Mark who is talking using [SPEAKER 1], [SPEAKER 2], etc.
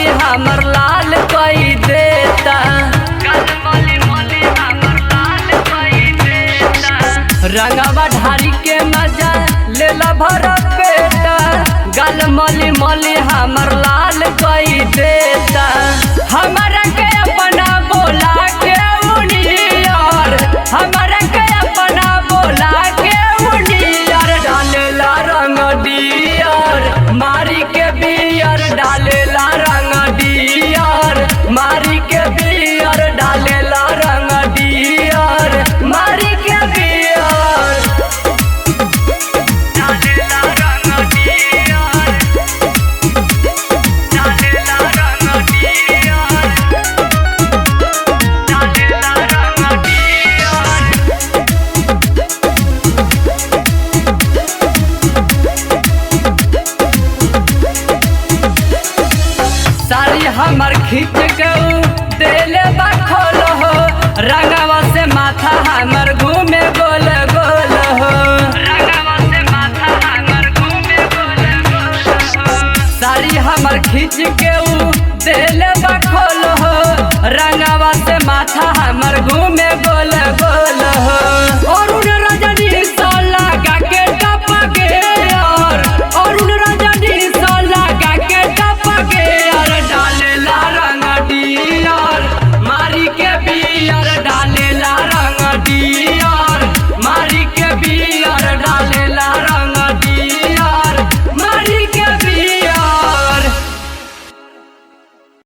[SPEAKER 1] मली हमर लाल कई देता, गाल मली मली हमर लाल कई देता। रंगवा ढारी के मजा लेला भर पेटा, गाल मली मली हमर लाल कई देता। हमरा के अपना बोला के उनियर, हमरा के अपना बोला के उनियर, डालेला रंग डियर मारी के बियर, डालेला रंग डियर मारी के बियर, डालेला रंग डियर मारी के बियर, डालेला रंग डियर, डालेला रंग डियर, डालेला रंग डियर। साड़ी हमर खींच के देले बखोल हो, रंगवा से माथा हमर घूमे गोल गोल हो, रंगवा से माथा हमर घूमे गोल गोल हो। साड़ी हमर खींच के देले बखोल हो, रंगवा से माथा हमर घूमे गोल गोल हो। और